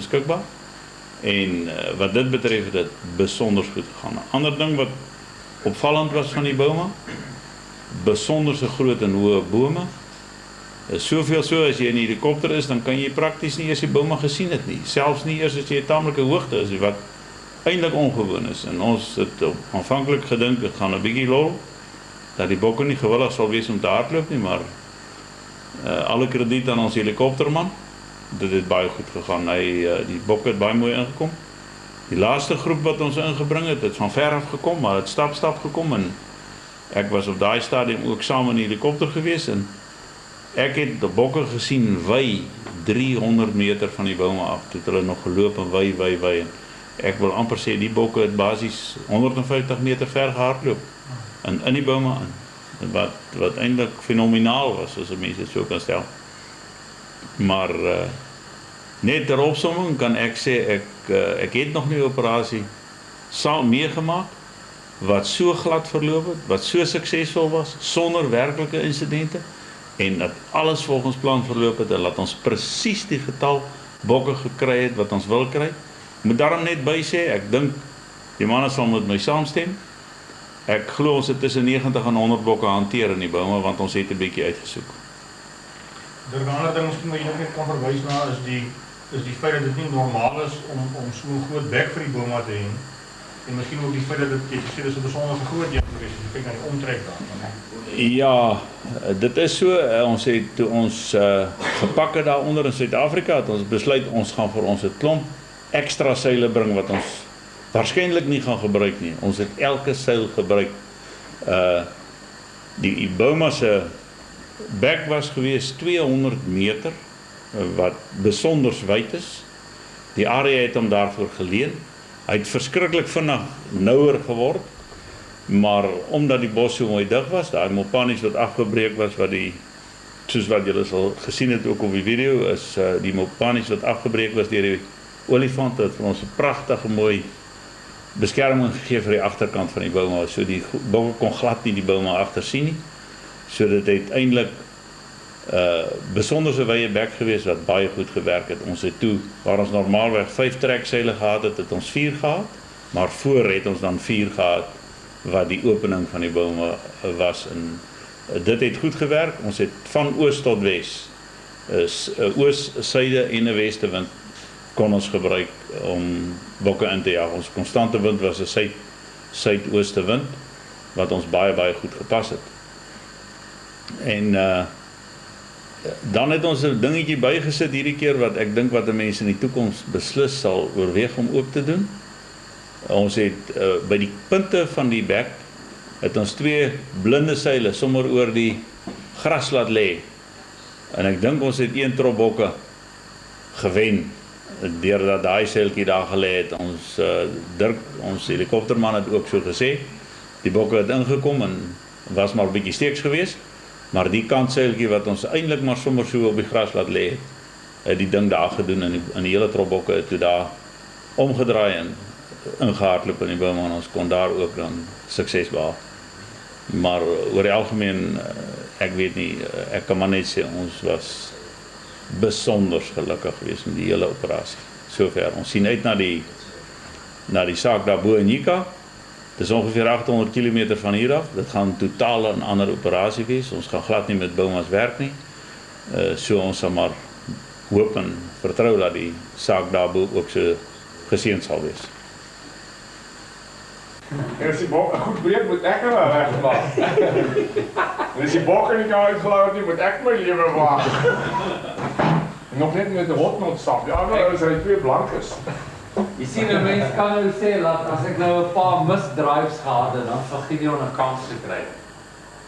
beskikbaar. En wat dit betref het dit besonder goed gegaan. 'n Ander ding wat opvallend was van die bome, besonderse groot en hoë bome. Soveel so as jy in die helikopter is, dan kan jy prakties nie eers die bome gesien het nie. Selfs nie eers as jy 'n tamelike hoogte is, wat eintlik ongewoon is. En ons het aanvanklik gedink dit gaan 'n bietjie lol, dat die bokke nie gewillig sal wees om te hardloop nie, maar alle krediet aan ons helikopterman. Dit het baie goed gegaan. Die bokke het baie mooi ingekom. Die laaste groep wat ons ingebring het van ver af gekom, maar het stap gekom en ek was op daai stadium ook saam in die helikopter gewees en ek het die bokke gesien wy 300 meter van die bome af. Toe het hulle nog geloop en wy. Ek wil amper sê die bokke het basies 150 meter ver gehardloop in die bome in. Wat eintlik fenomenaal was, as mense dit so kan stel. Maar net ter opsomming kan ek sê, ek het nog nie 'n operasie meegemaak wat so glad verloop het, wat so suksesvol was, sonder werklike insidente, en dat alles volgens plan verloop het, en laat ons presies die getal bokke gekry het wat ons wil kry. Ek moet daarom net by sê, ek dink die manne sal met my saamstem. Ek glo ons het tussen 90 en 100 bokke hanteer in die bome, want ons het 'n bietjie uitgesoek. Er 'n ander ding wat jy nog net kan verwys na is die feit dat dit nie normaal is om so 'n groot bek vir die bome te hê. En miskien ook die feit dat dit gesê dis 'n besondere groot een gewees, as jy kyk na die omtrek daar. Ja, dit is so. Ons het toe ons gepak het daaronder in Suid-Afrika, het ons besluit ons gaan vir ons 'n klomp ekstra seile bring wat ons waarskynlik nie gaan gebruik nie. Ons het elke seil gebruik. Die bome se bek was gewees 200 meter, wat besonder wyd is. Die area het hom daarvoor geleen. Hy het verskriklik vinnig nouer geword, maar omdat die bos so mooi dig was, daai mopanies wat afgebreek was, soos wat julle sal gesien het ook op die video, is die mopanies wat afgebreek was deur die olifant, het vir ons 'n pragtige mooi beskerming gegee vir die agterkant van die bome, so die bokke kon glad nie die bome agter sien nie. So dit het eintlik besonderse wye bek gewees wat baie goed gewerk het. Ons het toe, waar ons normaalweg 5 trekseile gehad het ons 4 gehad, maar voor het ons dan 4 gehad wat die opening van die bome was. En dit het goed gewerk. Ons het van oos tot wes, oos, suide en 'n westewind kon ons gebruik om bokke in te jag. Ons konstante wind was 'n suidooste wind wat ons baie goed gepas het. En dan het ons 'n dingetjie bygesit hierdie keer wat ek dink wat 'n mens in die toekoms beslis sal oorweeg om ook te doen. Ons het by die punte van die bek het ons 2 blinde seile sommer oor die gras laat lê. En ek dink ons het 1 trop bokke gewen deurdat daai seiltjie daar gelê het. Dirk, ons helikopterman, het ook so gesê. Die bokke het ingekom en was maar 'n bietjie steeks geweest. Maar die kantseiltjie wat ons eintlik maar sommer so op die gras laat lê, het die ding daar gedoen en die hele trop bokke het toe daar omgedraai en ingehardloop in die bome en ons kon daar ook dan sukses behaal. Maar oor die algemeen, ek weet nie, ek kan maar net sê ons was besonder gelukkig geweest met die hele operasie. Sover. Ons sien uit na die saak daarbo in Nika. Dit is ongeveer 800 km van hier af. Dit gaan totaal 'n ander operasie wees. Ons gaan glad nie met bomas werk nie. So ons sal maar hoop en vertrou dat die saak daarbo ook so geseën sal wees. En as die bokke goed breek, moet ek hulle regmaak. En as die bokke nie kan uitgelou het nie, moet ek my lewe waag. Nog net met 'n hotnot stap. Ja, nou is hy 2 blankes. Jy sien, 'n mens kan nou sê dat as ek nou 'n paar misdrives gehad het, dan sal Gideon 'n kans gekry.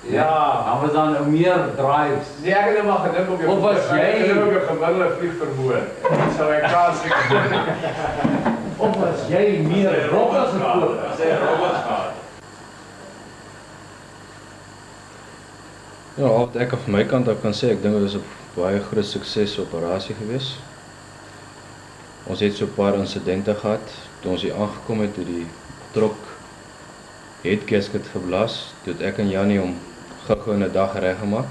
Ja, dan was dan meer drives. Nee, ek het net maar gedink op jou. Of was jy op jou gemiddelde vliegvermoë? Sou ek kans gekry. Of was jy meer robbers gekoop? Sy robbers gehad. Ja, wat ek van my kant af kan sê, ek dink dit was 'n baie groot sukses operasie geweest. Ons het so 'n paar insidente gehad toe ons hier aangekom het, toe die trok head gasket geblaas, toe ek en Jannie hom gou-gou 'n dag reggemaak.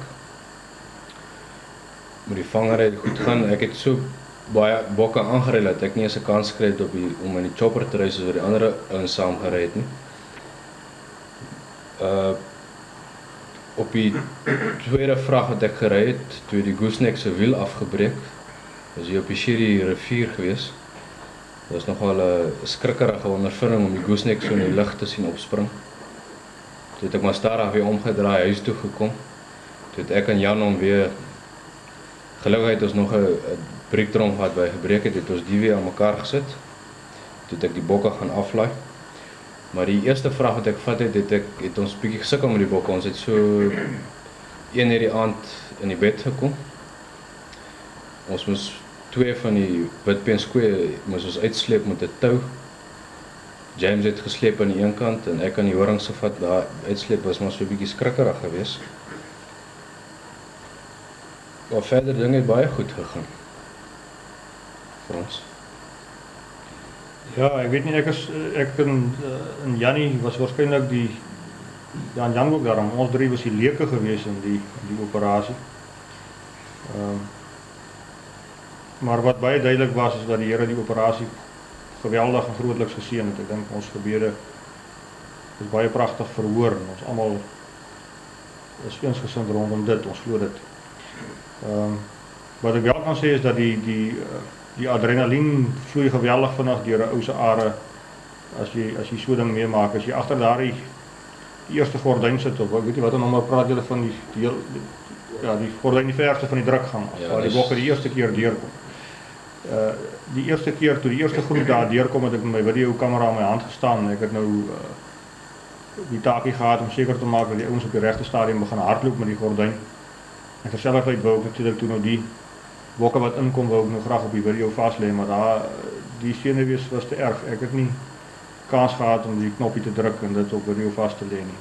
Met die vanger het goed gaan. Ek het so baie bokke aangery dat ek nie eens 'n kans gekry het om in die chopper te ry soos wat die ander ouens saam gery het nie. Op die tweede vrag wat ek gery het, toe die gooseneck se wiel afgebreek, was hier op die Shiri rivier gewees. Dit was nogal 'n skrikkerige ondervinding om die gooseneck so in die lug te sien opspring. Toe het ek maar stadig weer omgedraai, huis toe gekom. Toe het ek en Jan hom weer, gelukkig het ons nog 'n breektrom gehad by gebreek het ons die weer aan mekaar gesit. Toe het ek die bokke gaan aflaai. Maar die eerste vraag wat ek gevat het ons bietjie gesukkel met die bokke. Ons het so 1:00 die aand in die bed gekom. Ons moes 2 van die witbeenskoeie moes ons uitsleep met 'n tou. James het gesleep aan die een kant en ek aan die horings gevat. Daar uitsleep was maar so 'n bietjie skrikkerig geweest. Maar verder dinge het baie goed gegaan. Vir ons. Ja, ek weet nie, ek en Jannie was waarskynlik Jan ook daarom, ons 3 was die leuke gewees in die operasie. Maar wat baie duidelik was, is dat die Here die operasie geweldig en grootliks geseën het. Ek dink ons gebede is baie pragtig verhoor en ons almal is eensgesind rondom dit, ons glo dit. Wat ek wel kan sê is dat die adrenalien vloei geweldig vinnig deur 'n ou se are as jy so ding meemaak, as jy agter daardie die eerste gordyn sit of ek weet nie wat nommer praat julle van die gordyn die verste van die drukgang af, waar die bokke die eerste keer deurkom. Die eerste keer toe die eerste groep daar deurkom het ek met my videokamera in my hand gestaan en ek het nou die taakie gehad om seker te maak dat die ouens op die regte stadium begin hardloop met die gordyn. En terselfdertyd wou ek natuurlik toe nou die bokke wat inkom wou ek nou graag op die video vas lê, maar die senuwees was te erg. Ek het nie kans gehad om die knoppie te druk en dit op video vas te lê nie.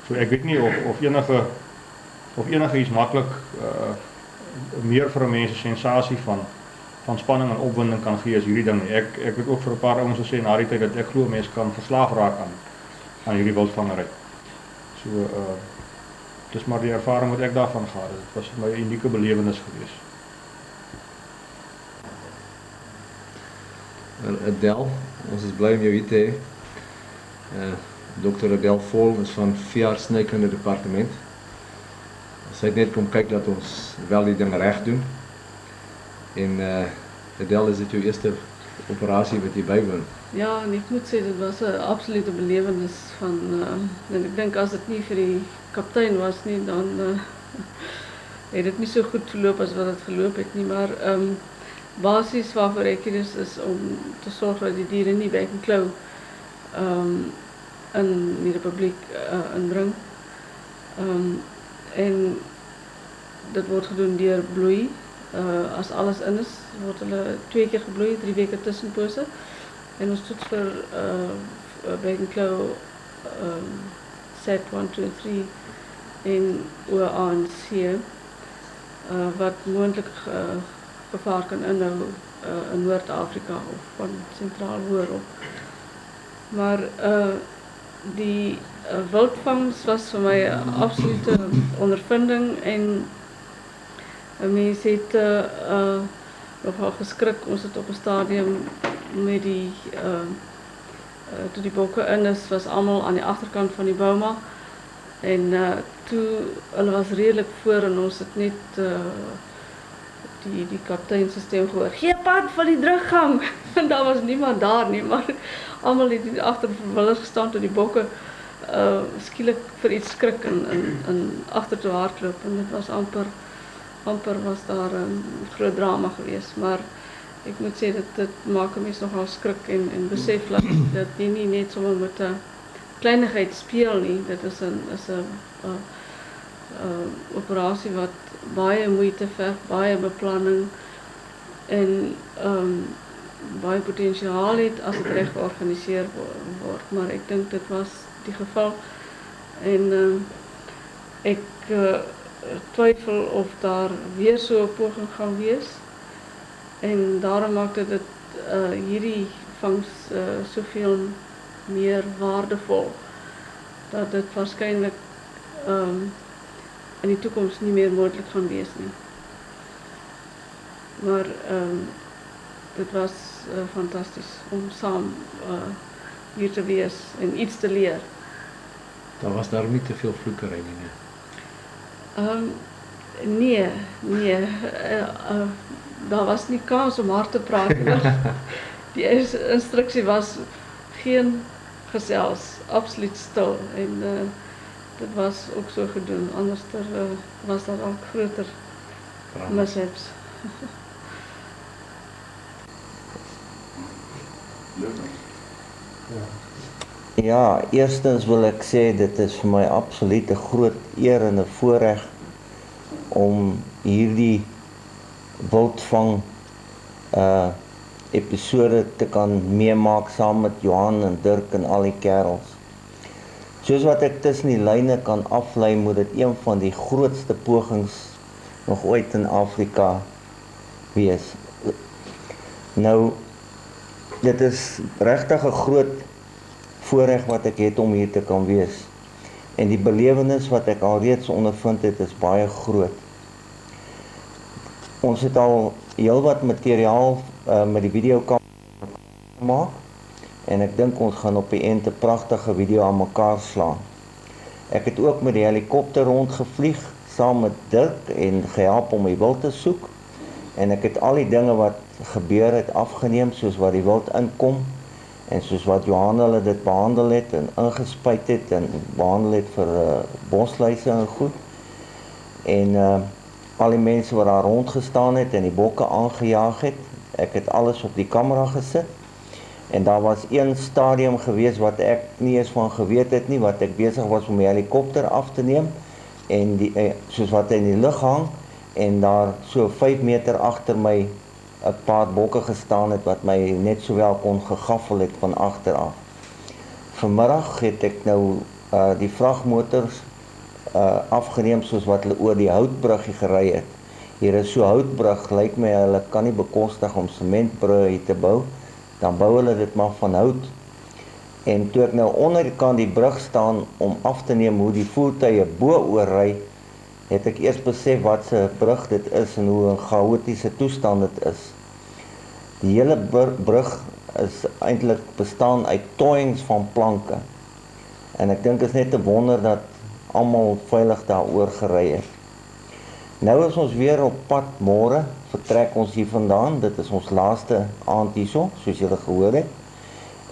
So ek weet nie of enige iets maklik meer vir 'n mens 'n sensasie van spanning en opwinding kan gee as hierdie ding. Ek het ook vir 'n paar ouens gesê na die tyd dat ek glo mense kan verslaaf raak aan hierdie wildvangery. So dis maar die ervaring wat ek daarvan gehad het. Dit was vir my 'n unieke belewenis geweest. Adel, ons is bly om jou hier te hê. Dr. Adel Vol is van VR Snykunde departement. Sy het net kom kyk dat ons wel die ding reg doen. En Adel, is dit jou eerste operasie wat jy bywoon? Ja, en ek moet sê dit was 'n absolute belewenis van en ek dink as dit nie vir die kaptein was nie, dan het dit nie so goed verloop as wat dit geloop het nie, maar basies waarvoor ek hier is om te sorg dat die diere nie bek en klou in die republiek inbring. En dit word gedoen deur bloei. As alles in is, word hulle 2 keer gebloei, 3 weke tussenpose. En ons toets vir bek en klou set 1, 2 en 3 en OA en C wat moontlik gevaar kan inhou in Noord-Afrika of van sentraal hoër op. Maar die wildvangs was vir my 'n absolute ondervinding en 'n mens het nogal geskrik. Ons het op 'n stadium met toe die bokke in is, was almal aan die agterkant van die boma en toe hulle was redelik voor en ons het net die kaptein se stem gehoor. Gee pad van die drukgang. En daar was niemand daar nie, maar almal het agter verwilderd gestaan toe die bokke skielik vir iets skrik en agter toe hardloop en dit was amper was daar 'n groot drama geweest, maar ek moet sê dit maak 'n mens nogal skrik en besef dat jy nie net sommer met 'n kleinigheid speel nie. Dit is 'n operasie wat baie moeite verg, baie beplanning en baie potensiaal het as dit reg georganiseer word, maar ek dink dit was die geval en ek twyfel of daar weer so 'n poging gaan wees en daarom maak dit hierdie vangs soveel meer waardevol dat dit waarskynlik in die toekoms nie meer moontlik gaan wees nie. Maar dit was fantastisch om saam hier te wees en iets te leer. Daar was daar nie te veel vloekery nie. Nee, daar was nie kans om hard te praat nie. Die instruksie was geen gesels, absoluut stil. En dit was ook so gedoen, anders was daar ook groter mishaps. Ja, eerstens wil ek sê dit is vir my absoluut 'n groot eer en 'n voorreg om hierdie wildvang episode te kan meemaak saam met Johan en Dirk en al die kerels. Soos wat ek tussen die lyne kan aflei, moet dit een van die grootste pogings nog ooit in Afrika wees. Nou, dit is regtig 'n groot voorreg wat ek het om hier te kan wees. En die belewenis wat ek alreeds ondervind het, is baie groot. Ons het al heel wat materiaal met die videokamera gemaak. En ek dink ons gaan op die eind 'n pragtige video aan mekaar slaan. Ek het ook met die helikopter rondgevlieg, saam met Dirk, en gehelp om die wild te soek. En ek het al die dinge wat gebeur het afgeneem, soos wat die wild inkom, en soos wat Johan hulle dit behandel het, en ingespuit het, en behandel het vir bosluise en goed. En al die mense wat daar rondgestaan het, en die bokke aangejaag het, ek het alles op die kamera gesit. En daar was een stadium gewees wat ek nie eens van geweet het nie, wat ek besig was om die helikopter af te neem, en soos wat hy in die lug hang, en daar so 5 meter agter my 'n paar bokke gestaan het, wat my net sowel kon gegaffel het van agter af. Vanmiddag het ek nou die vragmotors afgeneem, soos wat hulle oor die houtbruggie gery het. Hier is so houtbrug, lyk my hulle kan nie bekostig om sementbrugge hier te bou, dan bou hulle dit maar van hout. En toe ek nou onderkant die brug staan om af te neem hoe die voertuie bo oorry, het ek eers besef wat se brug dit is en hoe 'n chaotiese toestand dit is. Die hele brug is eintlik bestaan uit toyings van planke. En ek dink is net 'n wonder dat almal veilig daaroor gery het. Nou is ons weer op pad môre, vertrek ons hier vandaan, dit is ons laaste aand hierso, soos julle gehoor het.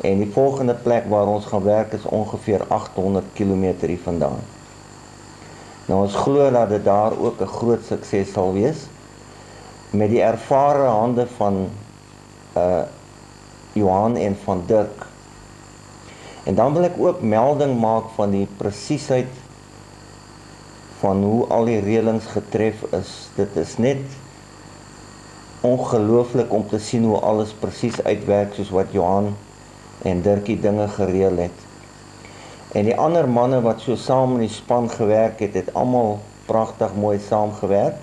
En die volgende plek waar ons gaan werk is ongeveer 800 km hier vandaan. Nou ons glo dat dit daar ook 'n groot sukses sal wees, met die ervare hande van Johan en van Dirk. En dan wil ek ook melding maak van die presiesheid van hoe al die reëlings getref is. Dit is net ongelooflik om te sien hoe alles presies uitwerk soos wat Johan en Dirkie dinge gereël het. En die ander manne wat so saam in die span gewerk het, het almal pragtig mooi saamgewerk.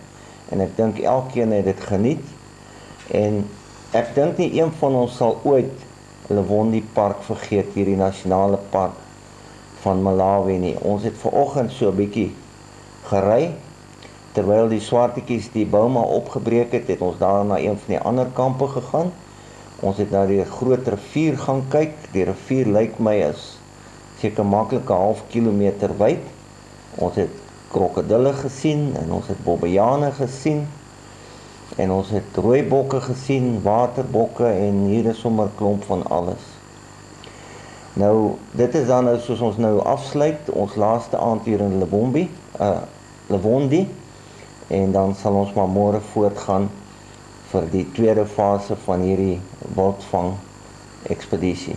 En ek dink elkeen het dit geniet. En ek dink nie een van ons sal ooit Lewondi Park vergeet, hierdie nasionale park van Malawi nie. Ons het vanoggend so 'n bietjie gery, terwyl die swartetjies die bome opgebreek het, het ons daar na een van die ander kampe gegaan. Ons het na die groot rivier gaan kyk. Die rivier lyk my is seker maklik 'n half kilometer wyd. Ons het krokodille gesien en ons het bobbejane gesien en ons het rooibokke gesien, waterbokke en hier is sommer 'n klomp van alles. Nou, dit is dan nou soos ons nou afsluit, ons laaste aand hier in Lewondi, en dan sal ons maar môre voortgaan vir die tweede fase van hierdie wildvang ekspedisie.